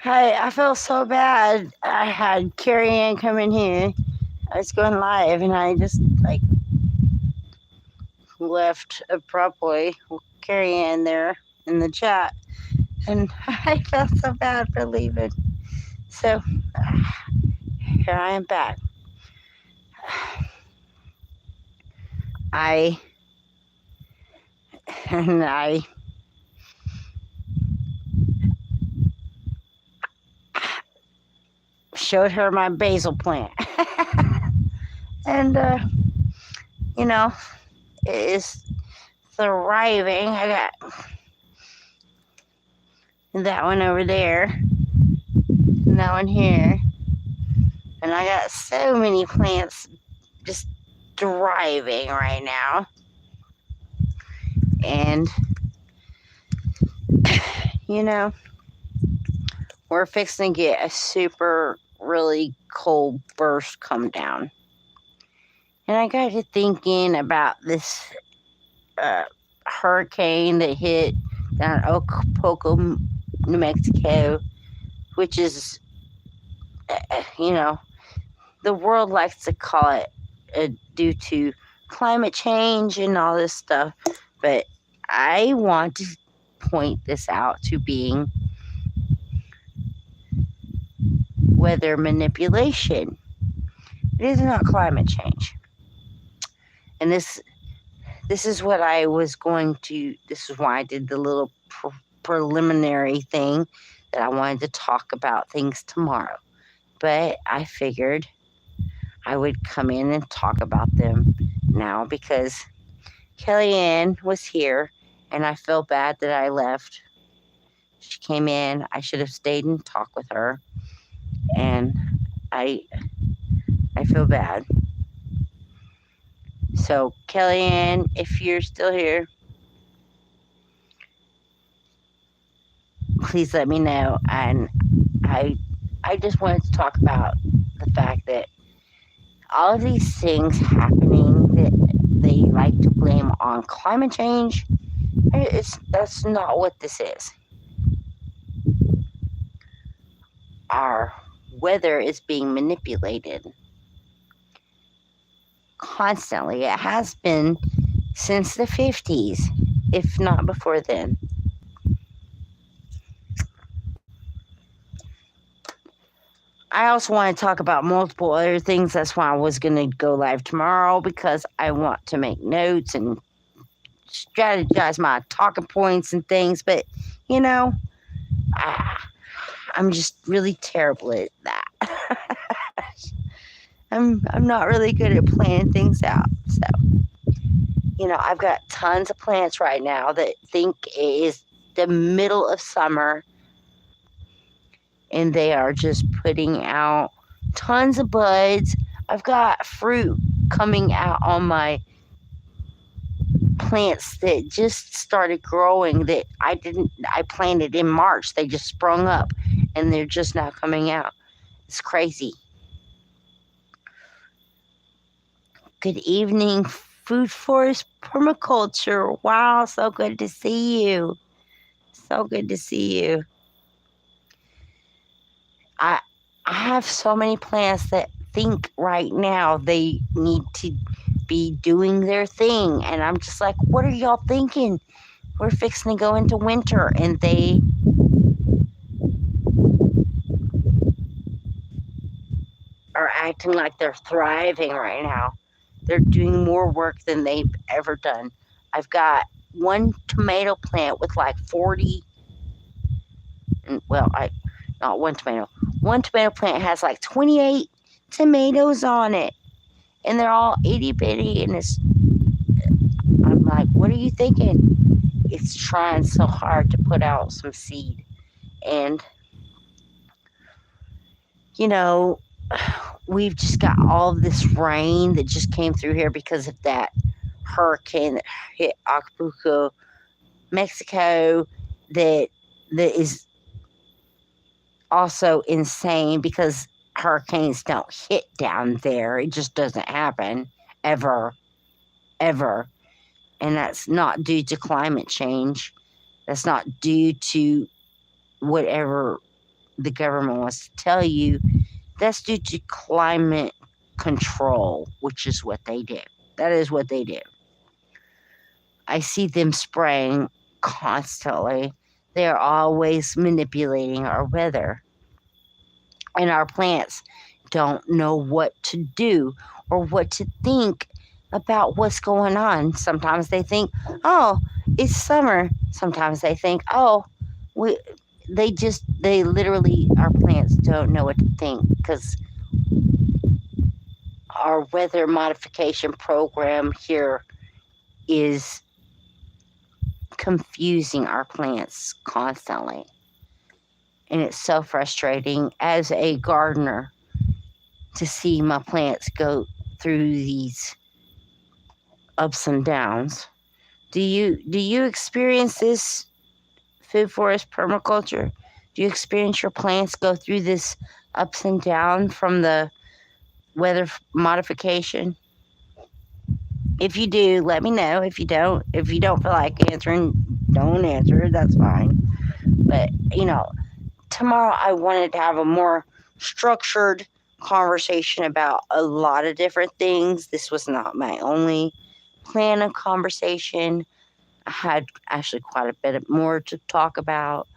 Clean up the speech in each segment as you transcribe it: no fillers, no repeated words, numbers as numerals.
I felt so bad. I had Carrie Ann come in here. I was going live and I just like left abruptly with Carrie Ann there in the chat. And I felt so bad for leaving. So here I am back. I and I showed her my basil plant. and you know, it is thriving. I got that one over there, and that one here. And I got so many plants just thriving right now. And, you know, we're fixing to get a super, really cold burst come down. And I got to thinking about this hurricane that hit down in Acapulco, New Mexico, which is, you know, the world likes to call it due to climate change and all this stuff. But I want to point this out to being weather manipulation. It is not climate change. And this is what I was going to, this is why I did the little preliminary thing that I wanted to talk about things tomorrow. But I figured I would come in and talk about them now because Kellyanne was here and I feel bad that I left. She came in. I should have stayed and talked with her. And I feel bad. So, Kellyanne, if you're still here, please let me know. And I just wanted to talk about the fact that all of these things happening that they like to blame on climate change, that's not what this is. Our weather is being manipulated constantly. It has been since the 50s, if not before then. I also want to talk about multiple other things. That's why I was going to go live tomorrow because I want to make notes and strategize my talking points and things. But, you know, I'm just really terrible at that. I'm not really good at planning things out. So, you know, I've got tons of plants right now that think it is the middle of summer and they are just putting out tons of buds. I've got fruit coming out on my plants that just started growing that I planted in March. They just sprung up and they're just now coming out. It's crazy. Good evening, Food Forest Permaculture. Wow, so good to see you. So good to see you. I have so many plants that think right now they need to be doing their thing. And I'm just like, what are y'all thinking? We're fixing to go into winter. And they are acting like they're thriving right now. They're doing more work than they've ever done. I've got one tomato plant with like 40, well, not one tomato. One tomato plant has like 28 tomatoes on it. And they're all itty bitty. And I'm like, what are you thinking? It's trying so hard to put out some seed. And, you know, we've just got all of this rain that just came through here because of that hurricane that hit Acapulco, Mexico, that is also insane because hurricanes don't hit down there. It just doesn't happen ever. And that's not due to climate change. That's not due to whatever the government wants to tell you, that's due to climate control, which is what they do. That is what they do. I see them spraying constantly. They're always manipulating our weather. And our plants don't know what to do or what to think about what's going on. Sometimes they think, oh, it's summer. Sometimes they think, oh, we, they literally, our plants don't know what to think because our weather modification program here is confusing our plants constantly. And it's so frustrating as a gardener to see my plants go through these ups and downs. Do you experience this, food forest permaculture? Do you experience your plants go through this ups and downs from the weather modification? If you do, let me know. If you don't feel like answering, don't answer. That's fine. But tomorrow I wanted to have a more structured conversation about a lot of different things. This was not my only plan of conversation. I had actually quite a bit more to talk about.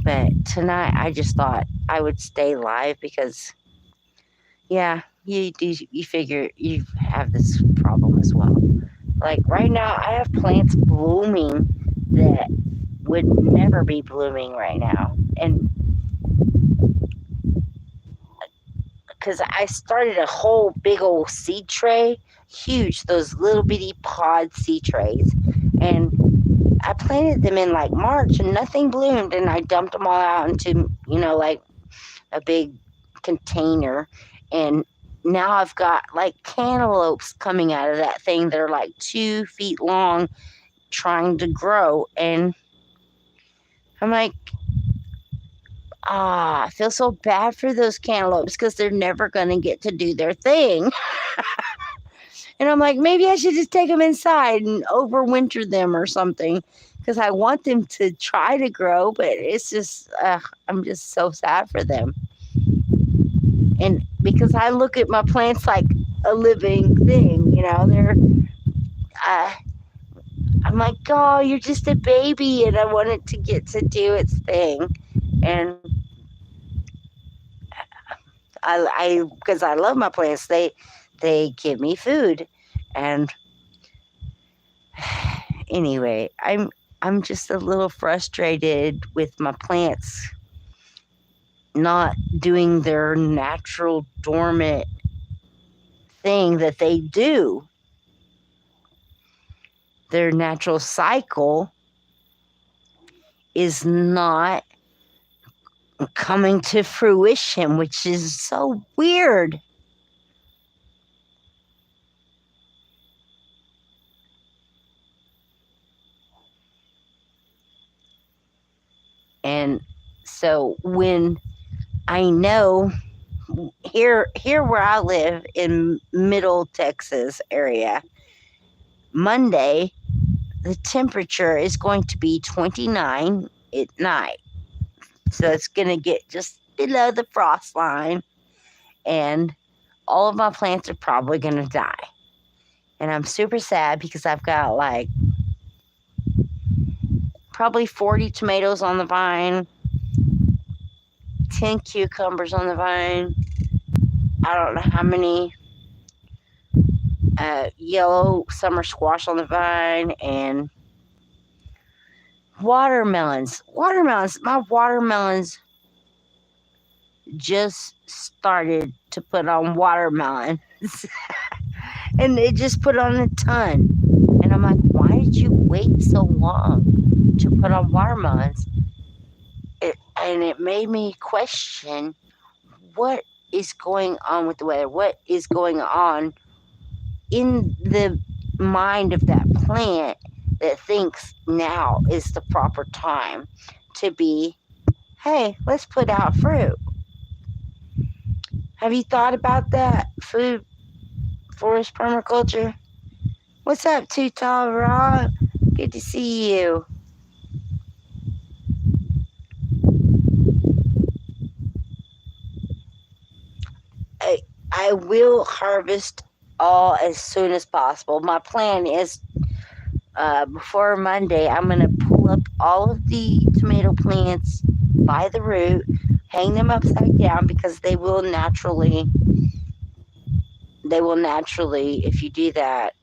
But tonight I just thought I would stay live because, yeah, you figure you have this problem as well. Like right now, I have plants blooming that would never be blooming right now. And because I started a whole big old seed tray, huge, those little bitty pod seed trays. And I planted them in like March and nothing bloomed. And I dumped them all out into, like a big container. And now I've got like cantaloupes coming out of that thing that are like 2 feet long trying to grow. And I'm like, I feel so bad for those cantaloupes because they're never going to get to do their thing. And I'm like, maybe I should just take them inside and overwinter them or something because I want them to try to grow, but it's just, I'm just so sad for them. And because I look at my plants like a living thing, I'm like, oh, you're just a baby, and I want it to get to do its thing. And because I love my plants, they give me food. And anyway, I'm just a little frustrated with my plants not doing their natural dormant thing that they do. Their natural cycle is not coming to fruition, which is so weird. And so when I know here where I live in Middle Texas area, Monday the temperature is going to be 29 at night. So it's going to get just below the frost line, and all of my plants are probably going to die. And I'm super sad because I've got like probably 40 tomatoes on the vine, 10 cucumbers on the vine. I don't know how many yellow summer squash on the vine, and watermelons. My watermelons just started to put on watermelon. And it just put on a ton. And I'm like, why did you wait so long to put on watermelons? And it made me question what is going on with the weather, what is going on in the mind of that plant that thinks now is the proper time to be, hey, let's put out fruit. Have you thought about that, food forest permaculture? What's up, Too Tall Rob? Good to see you. I will harvest all as soon as possible. My plan is before Monday, I'm going to pull up all of the tomato plants by the root, hang them upside down because they will naturally, if you do that,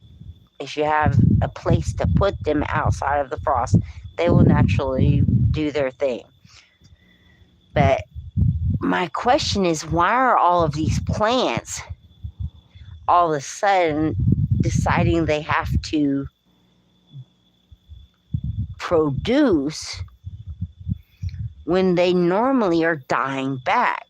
if you have a place to put them outside of the frost, they will naturally do their thing. But my question is, why are all of these plants all of a sudden deciding they have to produce when they normally are dying back?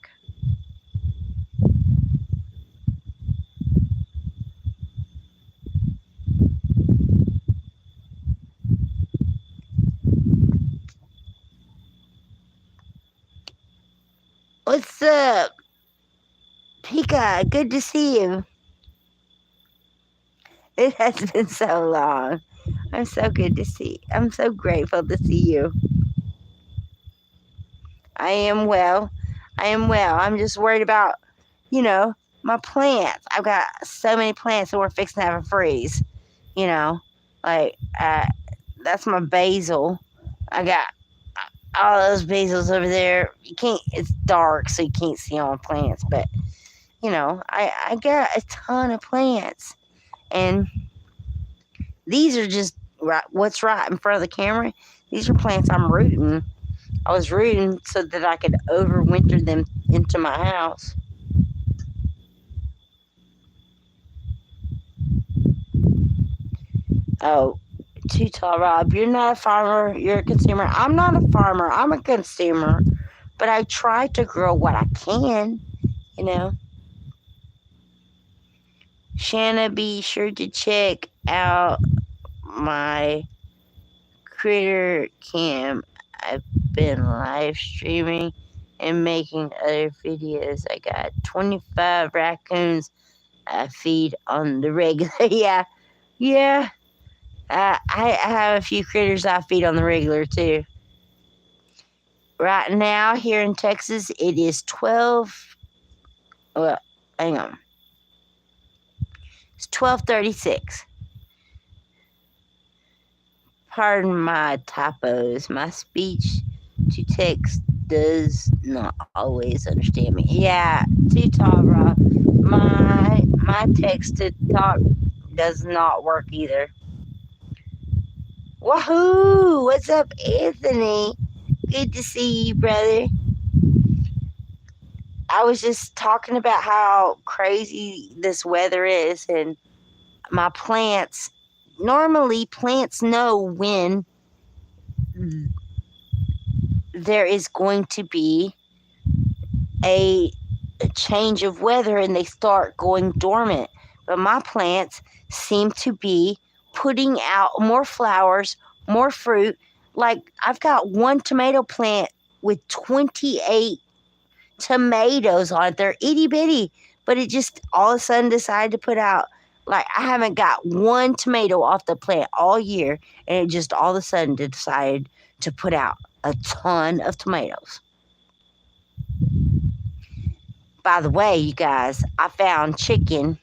What's up, Pika? Good to see you. It has been so long. I'm so good to see. I'm so grateful to see you. I am well. I am well. I'm just worried about, you know, my plants. I've got so many plants that we're fixing to have a freeze. You know, like that's my basil. I got all those basils over there. You can't. It's dark, so you can't see all the plants. But I got a ton of plants, and these are just what's right in front of the camera. These are plants I'm rooting. I was rooting so that I could overwinter them into my house. Oh, too tall, Rob. You're not a farmer. You're a consumer. I'm not a farmer. I'm a consumer. But I try to grow what I can, you know. Shanna, be sure to check out my critter cam. I've been live streaming and making other videos. I got 25 raccoons I feed on the regular. Yeah. I have a few critters I feed on the regular too. Right now here in Texas, it is 12. Well, hang on. It's 12:36. Pardon my typos. My speech to text does not always understand me. Yeah, too tall, Rob. My text to talk does not work either. Wahoo! What's up, Anthony? Good to see you, brother. I was just talking about how crazy this weather is, and my plants. Normally, plants know when there is going to be a change of weather and they start going dormant. But my plants seem to be putting out more flowers, more fruit. Like I've got one tomato plant with 28 tomatoes on it. They're itty bitty, but it just all of a sudden decided to put out. Like I haven't got one tomato off the plant all year, and it just all of a sudden decided to put out a ton of tomatoes. By the way, you guys, I found chicken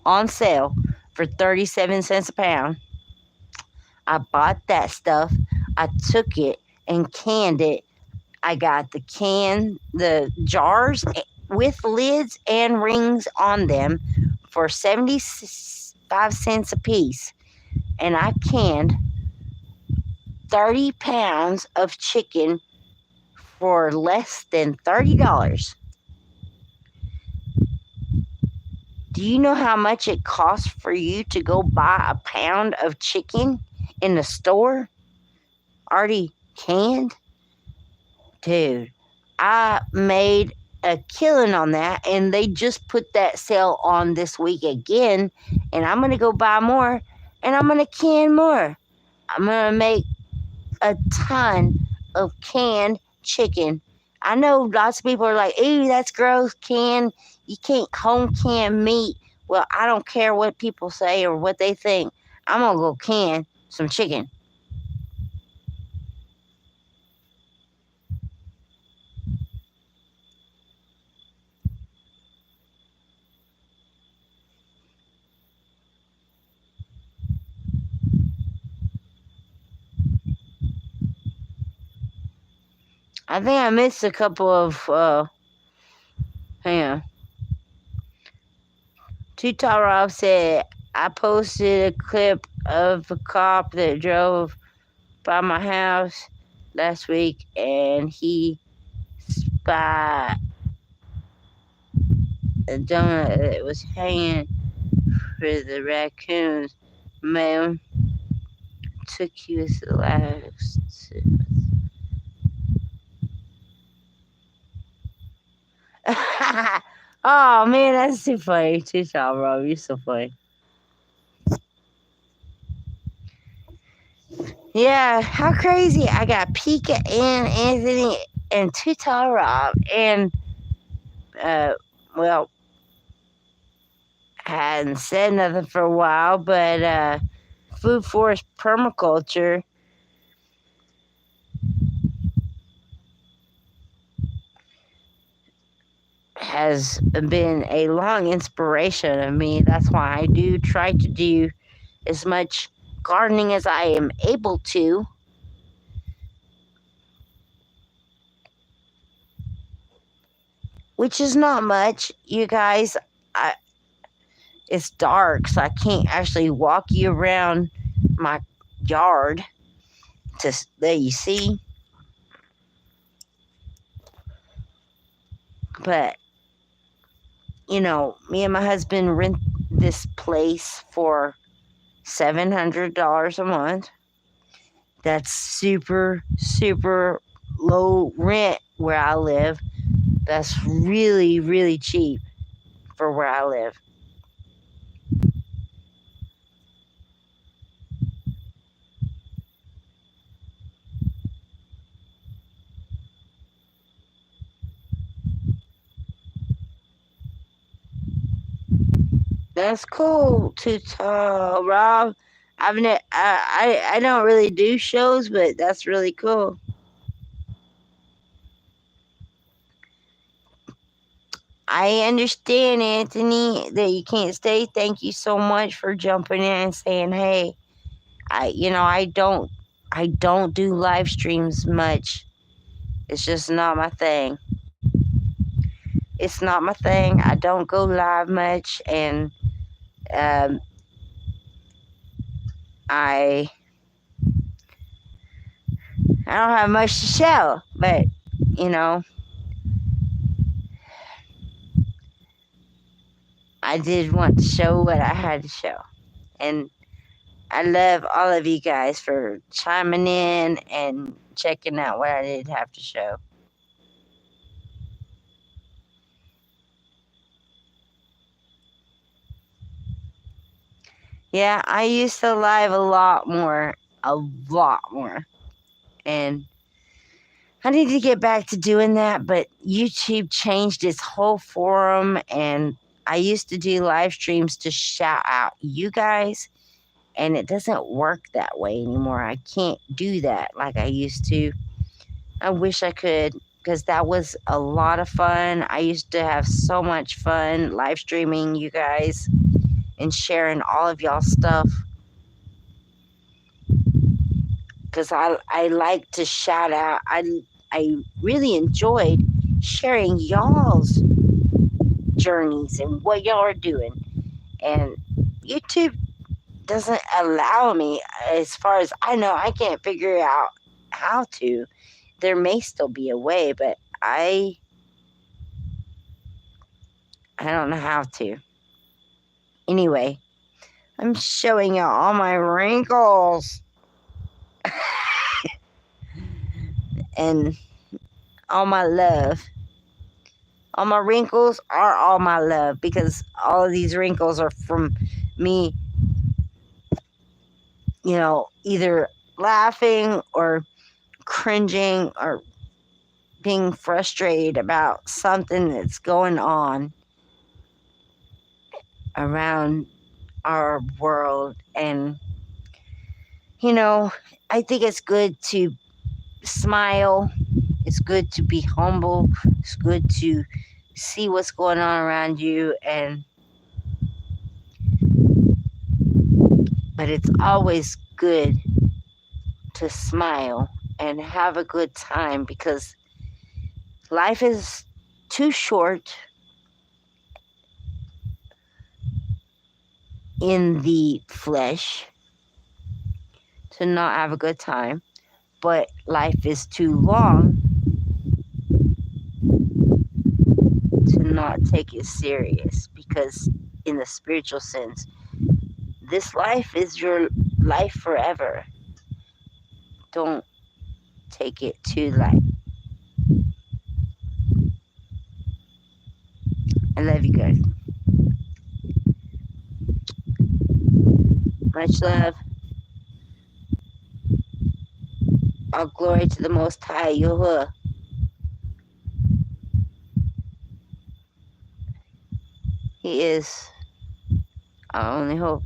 on sale for 37 cents a pound. I bought that stuff. I took it and canned it. I got the jars with lids and rings on them for 75 cents a piece. And I canned 30 pounds of chicken for less than $30. Do you know how much it costs for you to go buy a pound of chicken in the store? Already canned? Dude, I made a killing on that, and they just put that sale on this week again, and I'm going to go buy more, and I'm going to can more. I'm going to make a ton of canned chicken. I know lots of people are like, ooh, that's gross, you can't home can meat. Well, I don't care what people say or what they think. I'm going to go can some chicken. I think I missed a couple of, hang on. Tutar Rob said, I posted a clip of a cop that drove by my house last week and he spot a donut that was hanging for the raccoons. Man, took you as the last. Oh man, that's too funny. Too tall, bro. You're so funny. Yeah, how crazy. I got Pika and Anthony and Too Tall Rob and well, hadn't said nothing for a while, but Food Forest Permaculture has been a long inspiration of me. That's why I do try to do as much gardening as I am able to. Which is not much, you guys. It's dark, so I can't actually walk you around my yard to let you see. But, you know, me and my husband rent this place for $700 a month. That's super, super low rent where I live. That's really, really cheap for where I live. That's cool, Rob. I don't really do shows, but that's really cool. I understand, Anthony, that you can't stay. Thank you so much for jumping in and saying, "Hey, I don't do live streams much. It's just not my thing. It's not my thing. I don't go live much, and um, I don't have much to show. But you know, I did want to show what I had to show, and I love all of you guys for chiming in and checking out what I did have to show. Yeah, I used to live a lot more. And I need to get back to doing that, but YouTube changed its whole forum, and I used to do live streams to shout out you guys, and it doesn't work that way anymore. I can't do that like I used to. I wish I could, because that was a lot of fun. I used to have so much fun live streaming you guys and sharing all of y'all stuff. Because I like to shout out. I really enjoyed sharing y'all's journeys and what y'all are doing. And YouTube doesn't allow me, as far as I know, I can't figure out how to. There may still be a way, but I don't know how to. Anyway, I'm showing you all my wrinkles. And all my love. All my wrinkles are all my love, because all of these wrinkles are from me, either laughing or cringing or being frustrated about something that's going on around our world. And, I think it's good to smile. It's good to be humble. It's good to see what's going on around you. But it's always good to smile and have a good time, because Life is too short in the flesh to not have a good time, but life is too long to not take it serious, because in the spiritual sense, this life is your life forever. Don't take it too light. I love you guys. Much love. All glory to the Most High, Yahuwah. He is our only hope.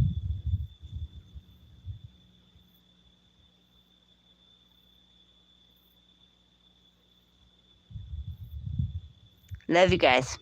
Love you guys.